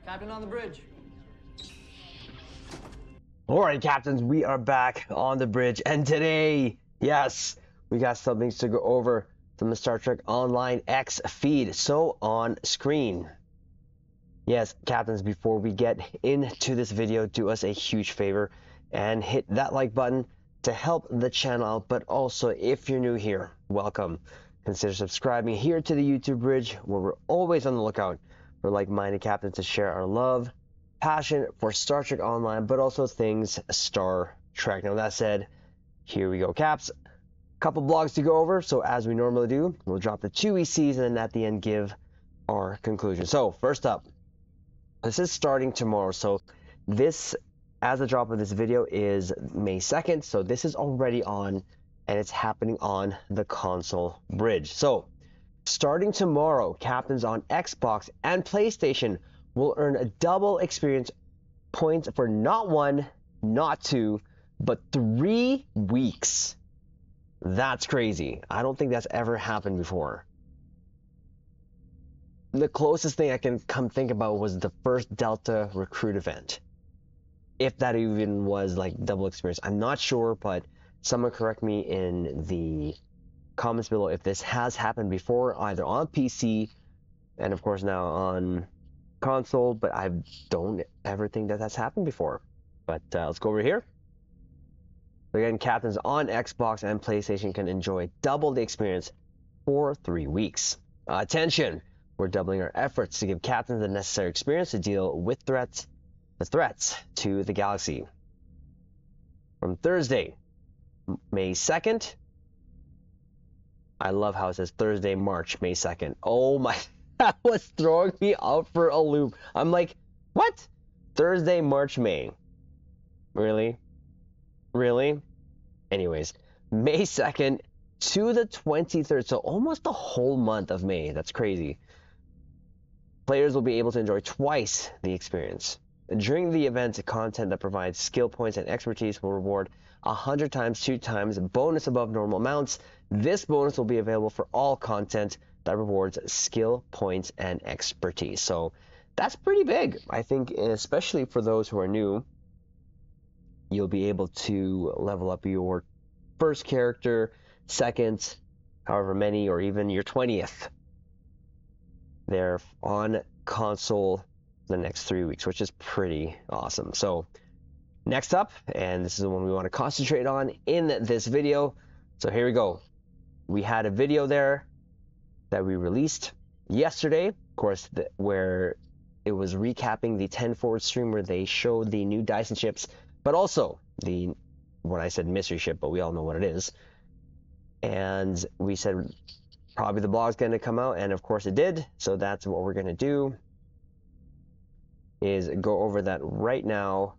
Captain on the bridge. Alright, captains, we are back on the bridge, and today, yes, we got some things to go over from the Star Trek Online X feed, so on screen. Yes, captains, before we get into this video, do us a huge favor and hit that like button to help the channel out, but also, if you're new here, welcome. Consider subscribing here to the YouTube bridge, where we're always on the lookout for like-minded captains to share our love, passion for Star Trek Online, but also things Star Trek. Now that said, here we go, caps. Couple blogs to go over, so as we normally do, we'll drop the 2 ECs and then at the end give our conclusion. So first up, this is starting tomorrow. So this, as the drop of this video, is May 2nd. So this is already on, and it's happening on the console bridge. So starting tomorrow, captains on Xbox and PlayStation will earn a double experience points for not 1, not 2, but 3 weeks. That's crazy. I don't think that's ever happened before. The closest thing I can think about was the first Delta recruit event. If that even was like double experience. I'm not sure, but someone correct me in the comments below if this has happened before, either on PC and of course now on console, but I don't ever think that that's happened before. But let's go over here. Again, captains on Xbox and PlayStation can enjoy double the experience for 3 weeks. Attention! We're doubling our efforts to give captains the necessary experience to deal with the threats to the galaxy. From Thursday, May 2nd. I love how it says Thursday, March, May 2nd. Oh my, that was throwing me out for a loop. I'm like, what? Thursday, March, May. Really? Really? Anyways, May 2nd to the 23rd, so almost the whole month of May. That's crazy. Players will be able to enjoy twice the experience. During the event, content that provides skill points and expertise will reward 100 times 2 times bonus above normal amounts. This bonus will be available for all content that rewards skill points and expertise. So that's pretty big. I think, especially for those who are new, you'll be able to level up your first character, second, however many, or even your 20th. They're on console the next 3 weeks, which is pretty awesome. So next up, and this is the one we want to concentrate on in this video. So here we go. We had a video there that we released yesterday, of course, where it was recapping the 10 forward stream where they showed the new Dyson ships, but also the, when I said mystery ship, but we all know what it is. And we said probably the blog's going to come out, and of course it did. So that's what we're going to do, is go over that right now.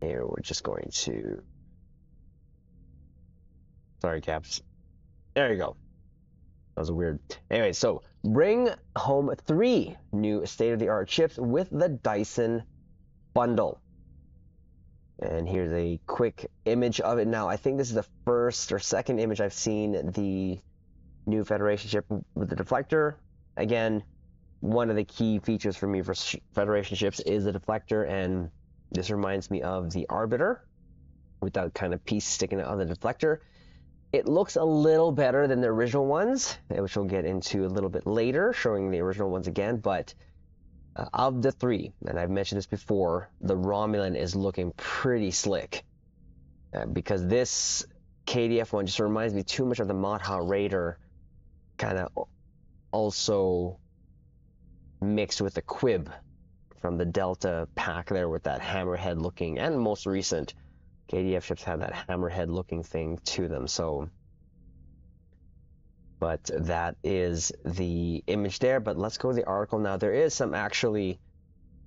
Here, we're just going to, sorry, caps. There you go. That was weird. Anyway, so bring home 3 new state-of-the-art ships with the Dyson bundle. And here's a quick image of it. Now, I think this is the first or second image I've seen the new Federation ship with the deflector. Again, one of the key features for me for Federation ships is the deflector, and this reminds me of the Arbiter with that kind of piece sticking out of the deflector. It looks a little better than the original ones, which we'll get into a little bit later, showing the original ones again, but of the 3, and I've mentioned this before, the Romulan is looking pretty slick. Because this KDF one just reminds me too much of the Madha Raider, kind of also mixed with the Quib from the Delta pack there with that hammerhead looking, and most recent KDF ships have that hammerhead looking thing to them. So, but that is the image there. But let's go to the article now. There is some actually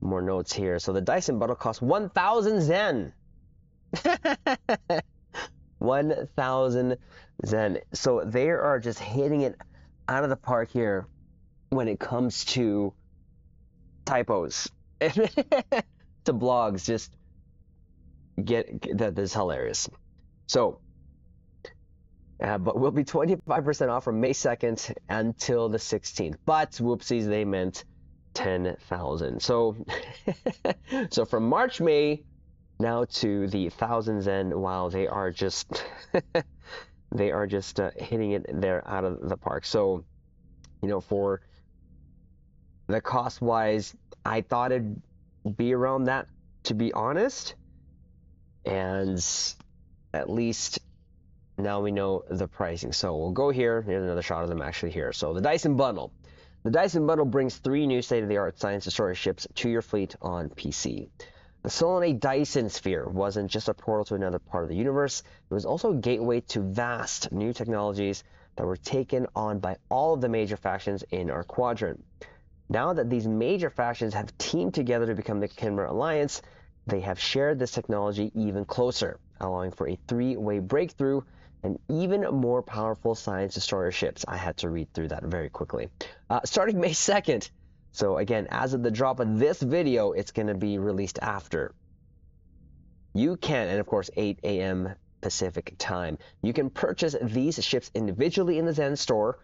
more notes here. So the Dyson bundle costs 1,000 Zen. 1,000 Zen. So they are just hitting it out of the park here when it comes to typos. To blogs, just get that is hilarious. So but we'll be 25% off from May 2nd until the 16th. But whoopsies, they meant 10,000. So, so from March, May, now to the thousands, and wow, they are just they are just hitting it there out of the park. So, you know, for the cost wise, I thought it'd be around that, to be honest, and at least now we know the pricing. So we'll go here. Here's another shot of them actually here. So the Dyson bundle. The Dyson bundle brings 3 new state-of-the-art science and storage ships to your fleet on PC. The Solange Dyson Sphere wasn't just a portal to another part of the universe, it was also a gateway to vast new technologies that were taken on by all of the major factions in our quadrant. Now that these major factions have teamed together to become the Khmer Alliance, they have shared this technology even closer, allowing for a 3-way breakthrough and even more powerful science destroyer ships. I had to read through that very quickly. Starting May 2nd. So again, as of the drop of this video, it's going to be released after. You can, and of course 8 a.m. Pacific time, you can purchase these ships individually in the Zen store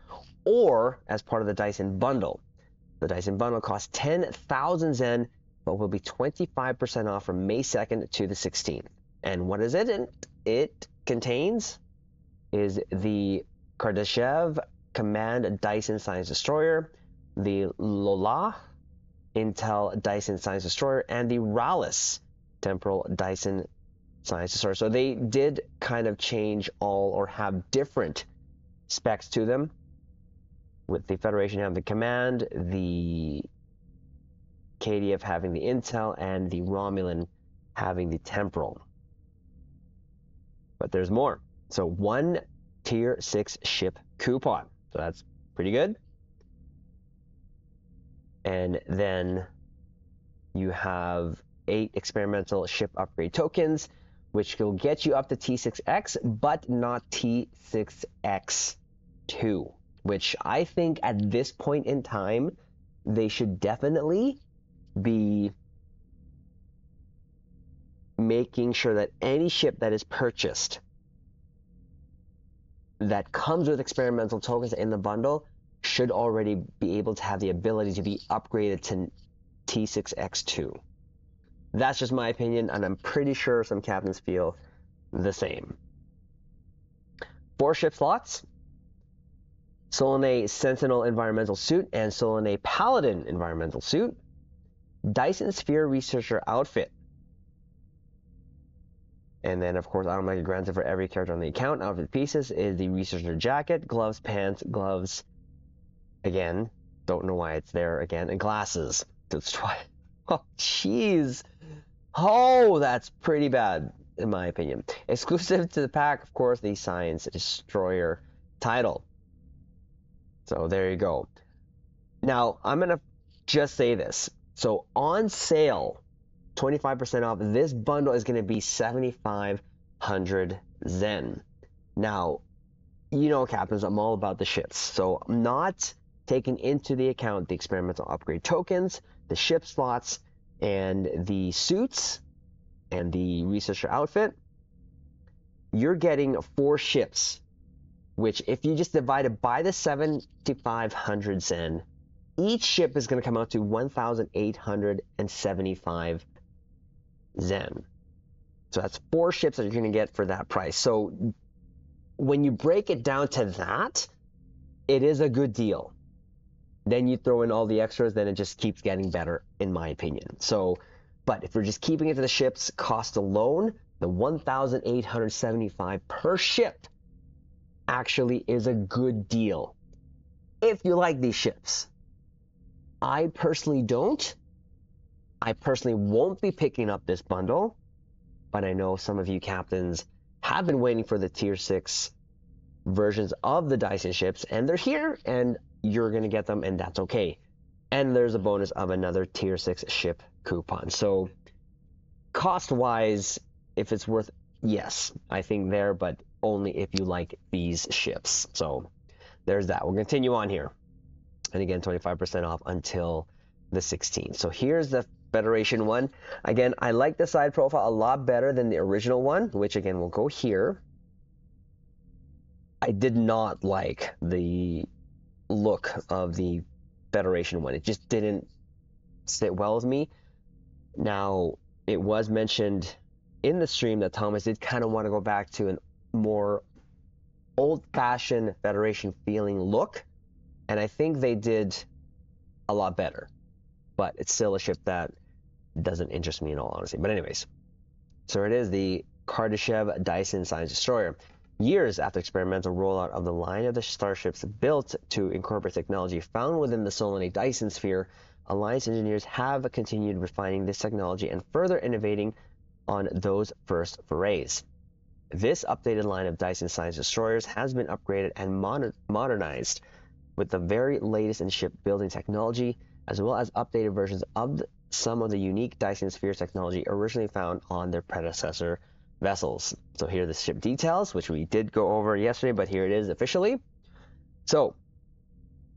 or as part of the Dyson bundle. The Dyson bundle costs 10,000 Zen, but will be 25% off from May 2nd to the 16th. And what is it? It contains is the Kardashev Command Dyson Science Destroyer, the LLaP Intel Dyson Science Destroyer, and the Rallis Temporal Dyson Science Destroyer. So they did kind of change all, or have different specs to them. With the Federation having the Command, the KDF having the Intel, and the Romulan having the Temporal. But there's more. So 1 Tier 6 ship coupon. So that's pretty good. And then you have 8 experimental ship upgrade tokens, which will get you up to T6X, but not T6X2, which I think at this point in time, they should definitely be making sure that any ship that is purchased that comes with experimental tokens in the bundle should already be able to have the ability to be upgraded to T6X2. That's just my opinion, and I'm pretty sure some captains feel the same. 4 ship slots: Solange Sentinel Environmental Suit and Solange Paladin Environmental Suit, Dyson Sphere Researcher Outfit, and then, of course, automatically granted for every character on the account. Outfit pieces is the Researcher Jacket, gloves, pants, gloves, again, don't know why it's there again, and glasses. That's twice. Oh, jeez. Oh, that's pretty bad, in my opinion. Exclusive to the pack, of course, the Science Destroyer title. So there you go. Now, I'm going to just say this. So on sale, 25% off, this bundle is going to be 7,500 Zen. Now, you know, captains, I'm all about the ships. So I'm not taking into the account the experimental upgrade tokens, the ship slots, and the suits, and the researcher outfit. You're getting 4 ships, which if you just divide it by the 7,500 Zen, each ship is going to come out to 1,875 Zen. So that's 4 ships that you're going to get for that price. So when you break it down to that, it is a good deal. Then you throw in all the extras, then it just keeps getting better, in my opinion. So, but if we're just keeping it to the ships cost alone, the 1,875 per ship actually is a good deal if you like these ships. I personally don't. I personally won't be picking up this bundle, but I know some of you captains have been waiting for the tier 6 versions of the Dyson ships, and they're here, and you're going to get them, and that's okay. And there's a bonus of another tier 6 ship coupon. So cost-wise, if it's worth, yes, I think there, but only if you like these ships. So there's that. We'll continue on here. And again, 25% off until the 16th. So here's the Federation one. Again, I like the side profile a lot better than the original one, which again, will go here. I did not like the look of the Federation one. It just didn't sit well with me. Now, it was mentioned in the stream that Thomas did kind of want to go back to a more old-fashioned Federation feeling look, and I think they did a lot better. But it's still a ship that doesn't interest me in all honesty. But anyways, so it is the Kardashev Dyson Science Destroyer. Years after experimental rollout of the line of the starships built to incorporate technology found within the Solanae Dyson sphere, Alliance engineers have continued refining this technology and further innovating on those first forays. This updated line of Dyson Science Destroyers has been upgraded and modernized with the very latest in shipbuilding technology, as well as updated versions of some of the unique Dyson Sphere technology originally found on their predecessor vessels. So here are the ship details, which we did go over yesterday, but here it is officially. So,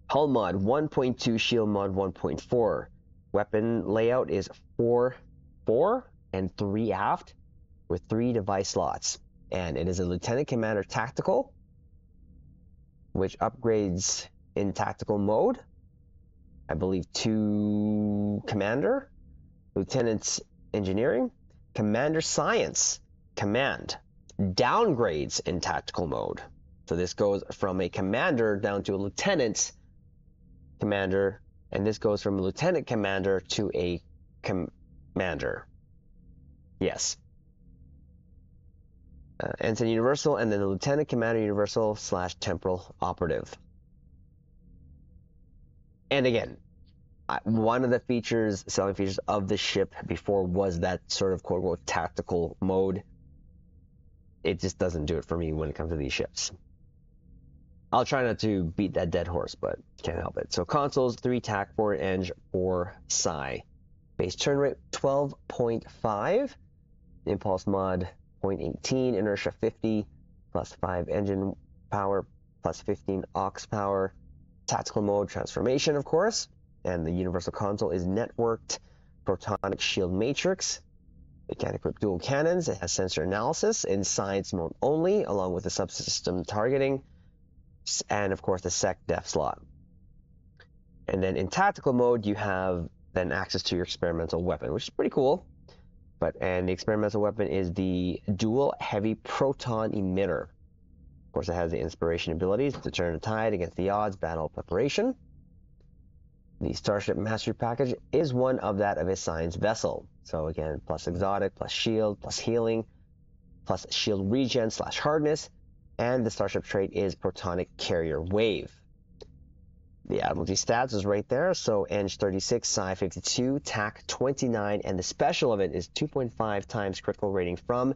hull mod 1.2, shield mod 1.4. Weapon layout is 4-4 and 3 aft with 3 device slots. And it is a Lieutenant Commander Tactical, which upgrades in tactical mode. I believe 2 Commander, Lieutenant's Engineering, Commander Science, Command, downgrades in tactical mode. So this goes from a Commander down to a Lieutenant Commander, and this goes from a Lieutenant Commander to a Commander. Yes. Ensign Universal, and then the Lieutenant Commander Universal / Temporal Operative. And again, one of the selling features of the ship before was that sort of quote-unquote tactical mode. It just doesn't do it for me when it comes to these ships. I'll try not to beat that dead horse, but can't help it. So consoles, 3 TAC, 4 Eng, 4 Psi. Base turn rate, 12.5. Impulse mod, 0.18. Inertia, 50. Plus 5 engine power. Plus 15 aux power. Tactical mode transformation, of course. And the universal console is networked protonic shield matrix. It can equip dual cannons. It has sensor analysis in science mode only, along with the subsystem targeting, and of course the sec def slot. And then in tactical mode, you have then access to your experimental weapon, which is pretty cool. And the experimental weapon is the dual heavy proton emitter. Of course, it has the inspiration abilities to turn the tide against the odds, battle preparation. The Starship Mastery Package is one of that of a science vessel. So again, plus exotic, plus shield, plus healing, plus shield regen / hardness, and the Starship trait is Protonic Carrier Wave. The Admiralty stats is right there, so Eng 36, Psi 52, TAC 29, and the special of it is 2.5 times critical rating from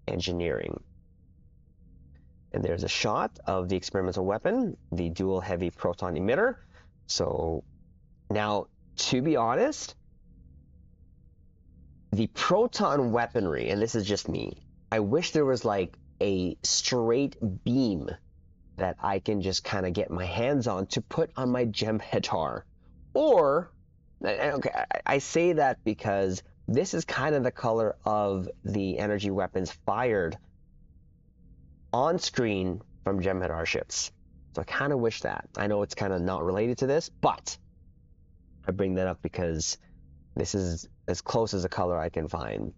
Engineering. And there's a shot of the experimental weapon, the dual heavy proton emitter. So now, to be honest, the proton weaponry, and this is just me, I wish there was like a straight beam that I can just kind of get my hands on to put on my Jem'Hadar. Or, okay, I say that because this is kind of the color of the energy weapons fired on screen from Jem'Hadar ships. So I kind of wish that. I know it's kind of not related to this, but I bring that up because this is as close as a color I can find.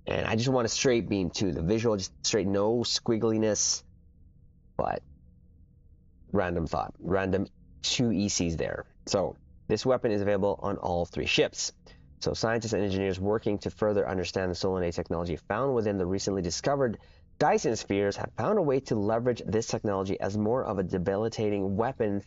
And I just want a straight beam too. The visual, just straight, no squiggliness, but random thought. Random 2 ECs there. So this weapon is available on all 3 ships. So scientists and engineers working to further understand the Solanae technology found within the recently discovered Dyson spheres have found a way to leverage this technology as more of a debilitating weapon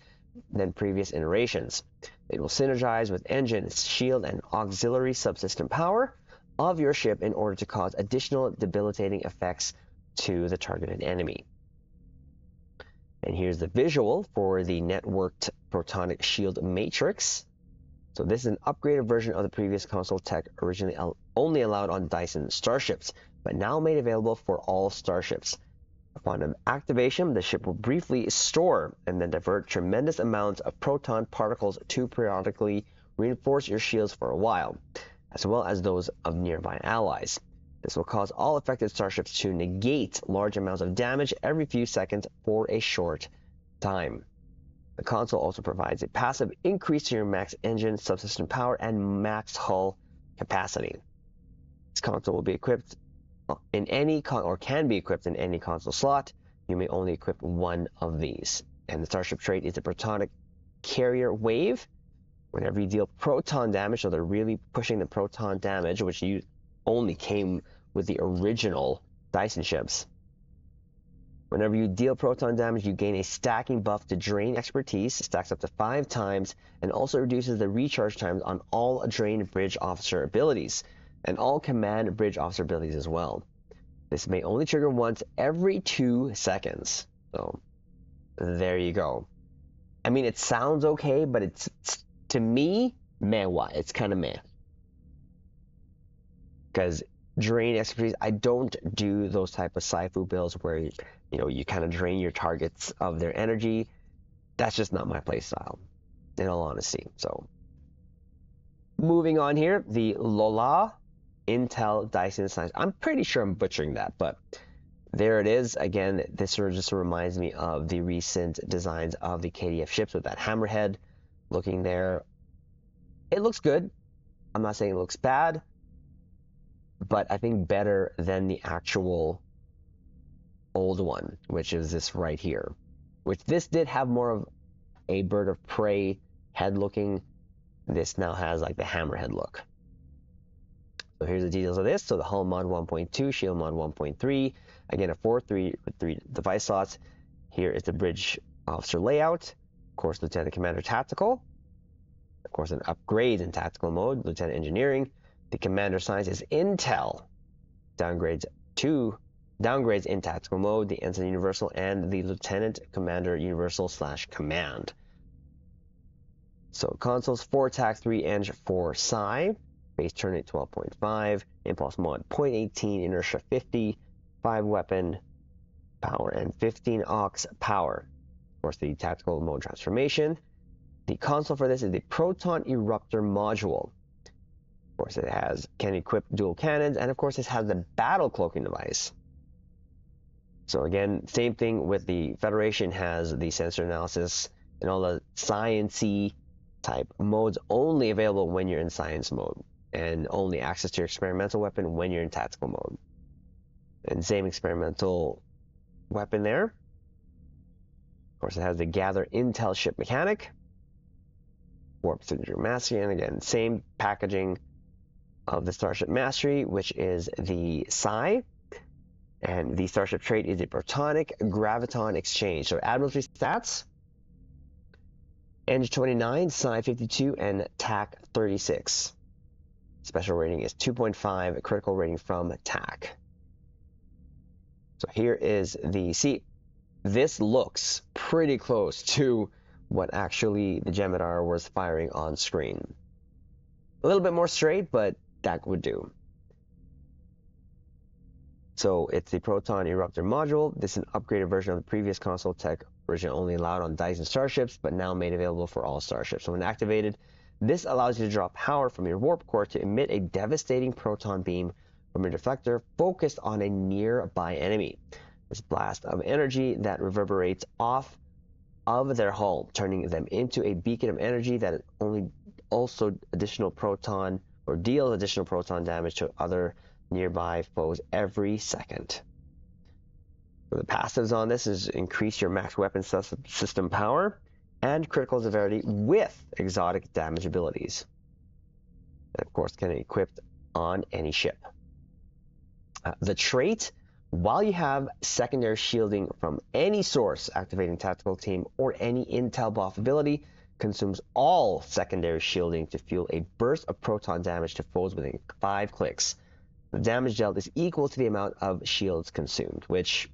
than previous iterations. It will synergize with engine, shield, and auxiliary subsystem power of your ship in order to cause additional debilitating effects to the targeted enemy. And here's the visual for the networked protonic shield matrix. So this is an upgraded version of the previous console tech, originally only allowed on Dyson starships, but now made available for all starships. Upon activation, the ship will briefly store and then divert tremendous amounts of proton particles to periodically reinforce your shields for a while, as well as those of nearby allies. This will cause all affected starships to negate large amounts of damage every few seconds for a short time. The console also provides a passive increase to your max engine subsystem power and max hull capacity. This console will be equipped in any or can be equipped in any console slot. You may only equip one of these. And the Starship trait is the Protonic Carrier Wave. Whenever you deal proton damage, so they're really pushing the proton damage, which you only came with the original Dyson ships. Whenever you deal proton damage, you gain a stacking buff to drain expertise, stacks up to 5 times, and also reduces the recharge times on all drain bridge officer abilities, and all command bridge officer abilities as well. This may only trigger once every 2 seconds. So, there you go. I mean, it sounds okay, but it's to me, meh. Why? It's kind of meh. Because drain expertise, I don't do those type of Saifu builds where you kind of drain your targets of their energy. That's just not my playstyle, in all honesty. So, moving on here, the LLaP Intel Dyson Science. I'm pretty sure I'm butchering that, but there it is. Again, this sort of just reminds me of the recent designs of the KDF ships with that hammerhead looking there. It looks good. I'm not saying it looks bad, but I think better than the actual old one, which is this right here. Which this did have more of a bird of prey head looking. This now has like the hammerhead look. So here's the details of this. So the hull mod 1.2, shield mod 1.3. Again, a 4-3 with 3 device slots. Here is the bridge officer layout. Of course, Lieutenant Commander Tactical. Of course, an upgrade in tactical mode, Lieutenant Engineering. The Commander Science is Intel. Downgrades in tactical mode, the Ensign Universal, and the Lieutenant Commander Universal / Command. So consoles 4 TAC, 3 Eng, 4 Psi. Base turn rate 12.5. Impulse mod 0.18. Inertia 50. 5 weapon power and 15 aux power. Of course, the tactical mode transformation. The console for this is the Proton Eruptor module. Of course, it can equip dual cannons, and of course, this has the battle cloaking device. So again, same thing with the Federation, has the sensor analysis and all the science-y type modes only available when you're in science mode, and only access to your experimental weapon when you're in tactical mode. And same experimental weapon there. Of course, it has the Gather Intel Ship Mechanic. Warp Signature Mastery, and again, same packaging of the Starship Mastery, which is the Psi. And the Starship trait is the Protonic Graviton Exchange. So Admiralty stats, Eng 29, Psi 52, and TAC 36. Special rating is 2.5, critical rating from TAC. So here is the, this looks pretty close to what actually the Jem'Hadar was firing on screen. A little bit more straight, but that would do. So it's the Proton Eruptor module. This is an upgraded version of the previous console tech version, only allowed on Dyson starships, but now made available for all starships. So when activated, this allows you to draw power from your warp core to emit a devastating proton beam from your deflector focused on a nearby enemy. This blast of energy that reverberates off of their hull, turning them into a beacon of energy that also additional proton or deals additional proton damage to other nearby foes every second. So the passives on this is increase your max weapon system power and critical severity with exotic damage abilities. And of course, can be equipped on any ship. The trait, while you have secondary shielding from any source activating tactical team or any intel buff ability, consumes all secondary shielding to fuel a burst of proton damage to foes within 5 clicks. The damage dealt is equal to the amount of shields consumed, which,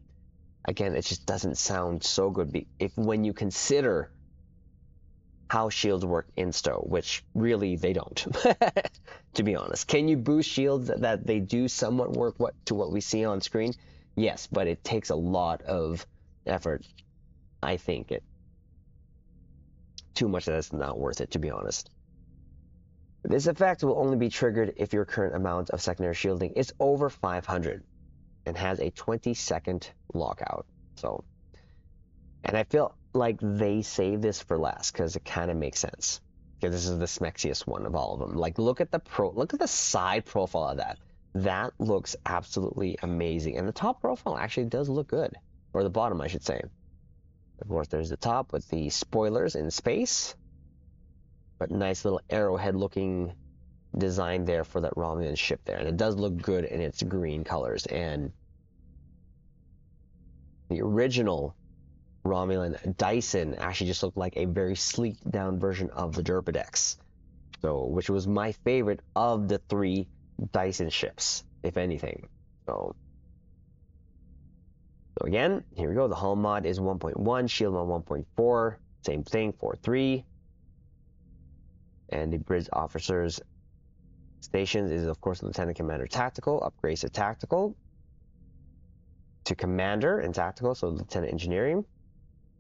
again, it just doesn't sound so good when you consider how shields work in STO, which really they don't, to be honest. Can you boost shields that they do somewhat work to what we see on screen? Yes, but it takes a lot of effort. I think too much that it's not worth it, to be honest. This effect will only be triggered if your current amount of secondary shielding is over 500 and has a 20-second lockout. So, and I feel like they saved this for last because it kind of makes sense. Because this is the smexiest one of all of them. Like, look at the side profile of that. That looks absolutely amazing. And the top profile actually does look good. Or the bottom, I should say. Of course, there's the top with the spoilers in space. But nice little arrowhead looking design there for that Romulan ship there. And it does look good in its green colors. And the original Romulan Dyson actually just looked like a very sleeked down version of the Derpadex. So, which was my favorite of the 3 Dyson ships, if anything. So again, here we go. The hull mod is 1.1, shield mod 1.4, same thing, 4.3. And the bridge officers stations is, of course, Lieutenant Commander Tactical, upgrades to Tactical, to Commander and Tactical, so Lieutenant Engineering.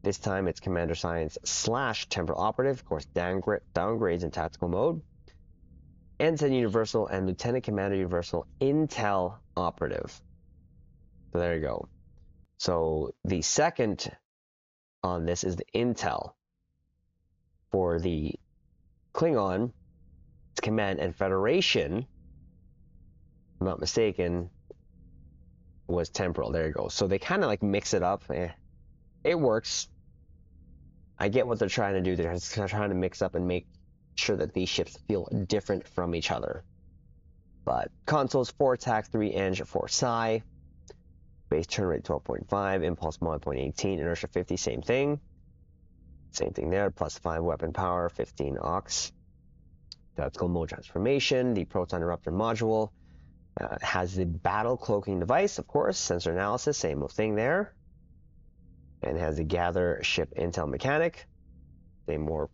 This time it's Commander Science / Temporal Operative, of course, downgrades in Tactical mode. Ensign Universal and Lieutenant Commander Universal Intel Operative. So there you go. So the second on this is the Intel. For the Klingon, it's Command and Federation, if I'm not mistaken, was Temporal. There you go. So they kind of like mix it up. It works. I get what they're trying to do. They're just trying to mix up and make sure that these ships feel different from each other. But consoles 4 attack, 3 eng, 4 psi. Base turn rate 12.5, impulse mod 0.18, inertia 50, same thing. Same thing there, plus 5 weapon power, 15 aux. Tactical mode transformation, the proton eruptor module. Has the battle cloaking device, of course, sensor analysis, same thing there. And has the gather ship intel mechanic, same more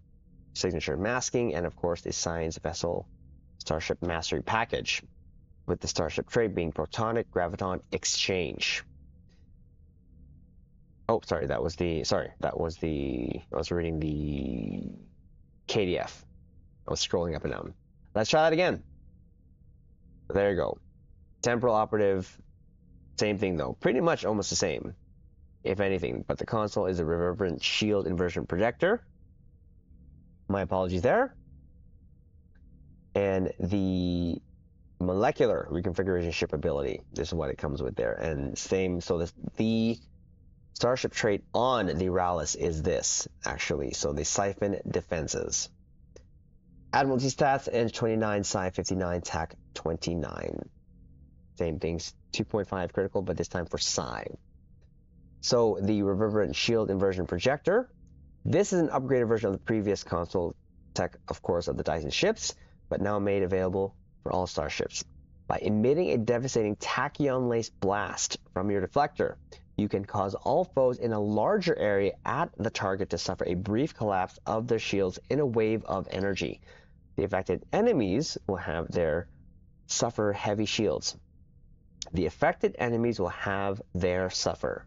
signature masking, and of course the science vessel starship mastery package, with the starship trait being protonic graviton exchange. Oh, sorry, I was reading the KDF. I was scrolling up and down. Let's try that again. There you go. Temporal operative, same thing though. Pretty much almost the same, if anything. But the console is a reverberant shield inversion projector. My apologies there. And the molecular reconfiguration ship ability, this is what it comes with there. And same, so the starship trait on the Rallus is this, actually. So the siphon defenses. Admiralty stats, Eng 29, Psi 59, TAC 29. Same things, 2.5 critical, but this time for Psi. So the reverberant shield inversion projector. This is an upgraded version of the previous console tech, of course, of the Dyson ships, but now made available for all starships. By emitting a devastating tachyon-laced blast from your deflector, you can cause all foes in a larger area at the target to suffer a brief collapse of their shields in a wave of energy. The affected enemies will have their suffer heavy shields. The affected enemies will have their suffer.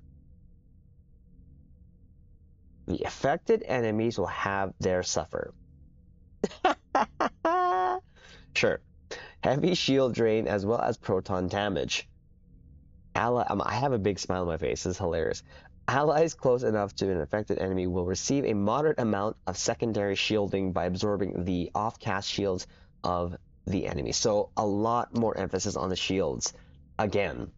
The affected enemies will have their suffer. Sure. Heavy shield drain as well as proton damage. I have a big smile on my face. This is hilarious. Allies close enough to an affected enemy will receive a moderate amount of secondary shielding by absorbing the off-cast shields of the enemy. So a lot more emphasis on the shields again.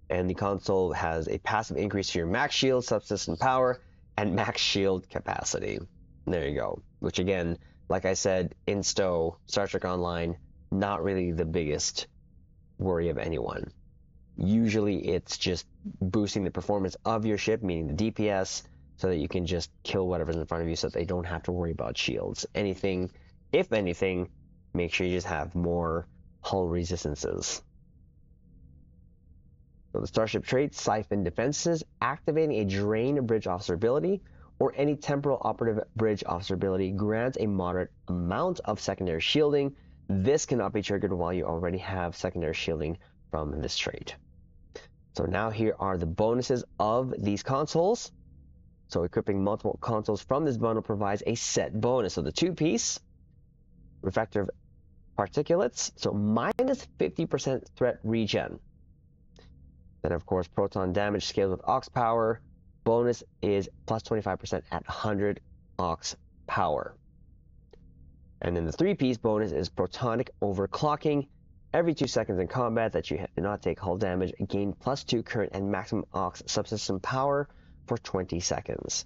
And the console has a passive increase to your max shield, subsystem power, and max shield capacity. There you go. Which again, like I said, in Stowe, Star Trek Online, not really the biggest worry of anyone. Usually it's just boosting the performance of your ship, meaning the DPS, so that you can just kill whatever's in front of you so that they don't have to worry about shields. Anything, if anything, make sure you just have more hull resistances. So the starship trait, siphon defenses, activating a drain bridge officer ability or any temporal operative bridge officer ability grants a moderate amount of secondary shielding. This cannot be triggered while you already have secondary shielding from this trait. So now here are the bonuses of these consoles. So equipping multiple consoles from this bundle provides a set bonus. So the 2-piece refractive particulates, so minus 50% threat regen. Then of course proton damage scaled with aux power, Bonus is plus 25% at 100 aux power. And then the 3-piece bonus is protonic overclocking. Every 2 seconds in combat that you do not take hull damage, gain plus 2 current and maximum aux subsystem power for 20 seconds.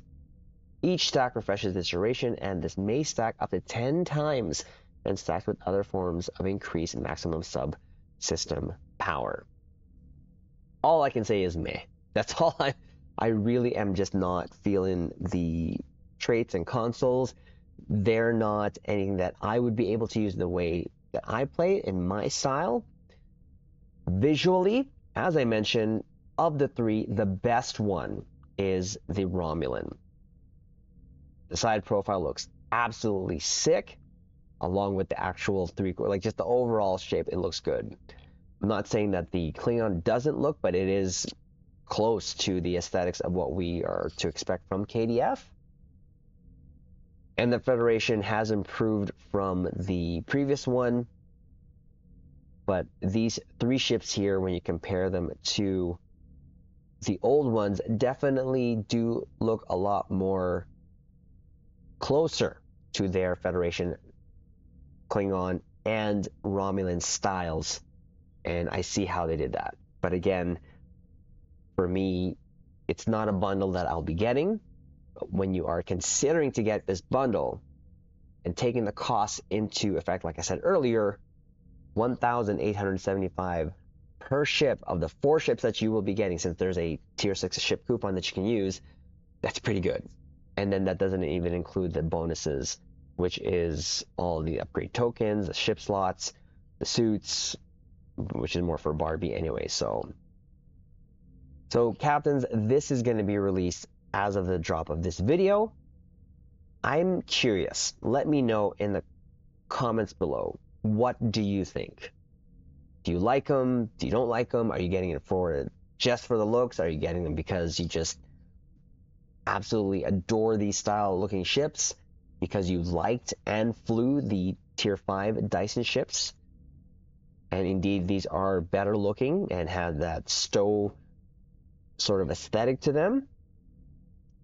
Each stack refreshes this duration, and this may stack up to 10 times and stacks with other forms of increased maximum subsystem power. All I can say is meh. That's all I really am just not feeling the traits and consoles. They're not anything that I would be able to use the way that I play in my style. Visually, as I mentioned, of the three, the best one is the Romulan. The side profile looks absolutely sick, along with the actual like just the overall shape, it looks good. I'm not saying that the Klingon doesn't look, but it is close to the aesthetics of what we are to expect from KDF. And the Federation has improved from the previous one, but these 3 ships here, when you compare them to the old ones, definitely do look a lot more closer to their Federation, Klingon, and Romulan styles, and I see how they did that. But again, for me, it's not a bundle that I'll be getting. But when you are considering to get this bundle and taking the costs into effect, like I said earlier, 1,875 per ship of the 4 ships that you will be getting, since there's a tier 6 ship coupon that you can use, that's pretty good. And then that doesn't even include the bonuses, which is all the upgrade tokens, the ship slots, the suits, which is more for Barbie anyway. So captains, this is going to be released as of the drop of this video. I'm curious. Let me know in the comments below. What do you think? Do you like them? Do you don't like them? Are you getting it for just for the looks? Are you getting them because you just absolutely adore these style looking ships? Because you liked and flew the tier 5 Dyson ships? And indeed, these are better looking and have that stow sort of aesthetic to them.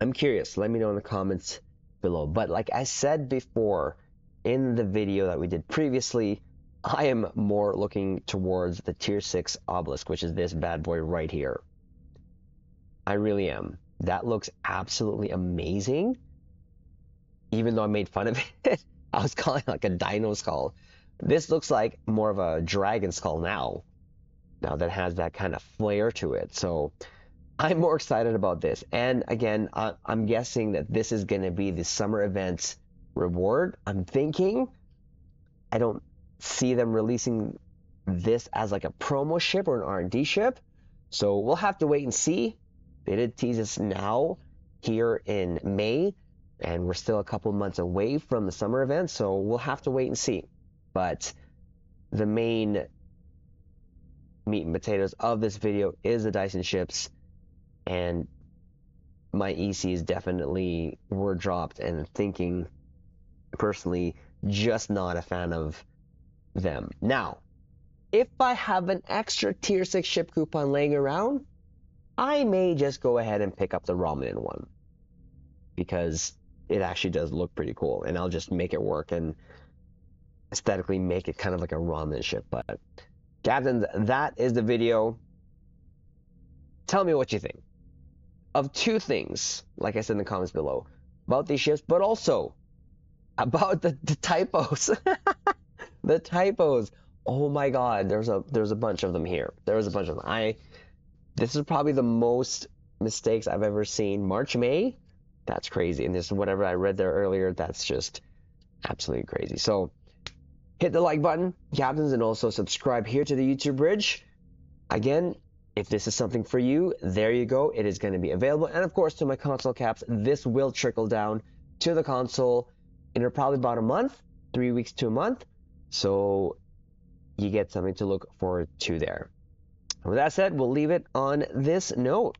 I'm curious. Let me know in the comments below. But like I said before in the video that we did previously, I am more looking towards the tier 6 obelisk, which is this bad boy right here. I really am. That looks absolutely amazing. Even though I made fun of it, I was calling it like a dino skull. This looks like more of a dragon skull now that has that kind of flair to it. So I'm more excited about this. And again, I'm guessing that this is going to be the summer event reward. I'm thinking. I don't see them releasing this as like a promo ship or an R&D ship. So we'll have to wait and see. They did tease us now here in May, and we're still a couple months away from the summer event, so we'll have to wait and see. But the main meat and potatoes of this video is the Dyson ships, and my ECs definitely were dropped, and thinking personally, just not a fan of them. Now, if I have an extra tier 6 ship coupon laying around, I may just go ahead and pick up the Romulan one, because it actually does look pretty cool, and I'll just make it work and aesthetically make it kind of like a Romulan ship. But captains, that is the video. Tell me what you think of 2 things, like I said in the comments below, about these ships, but also about the typos. The typos. Oh my god, there's a bunch of them here. There's a bunch of them. This is probably the most mistakes I've ever seen. March, May, that's crazy. And this is whatever I read there earlier, that's just absolutely crazy. So hit the like button, captains, and also subscribe here to the YouTube Bridge. Again, if this is something for you, there you go. It is going to be available. And of course, to my console caps, this will trickle down to the console in probably about a month, 3 weeks to a month. So you get something to look forward to there. With that said, we'll leave it on this note.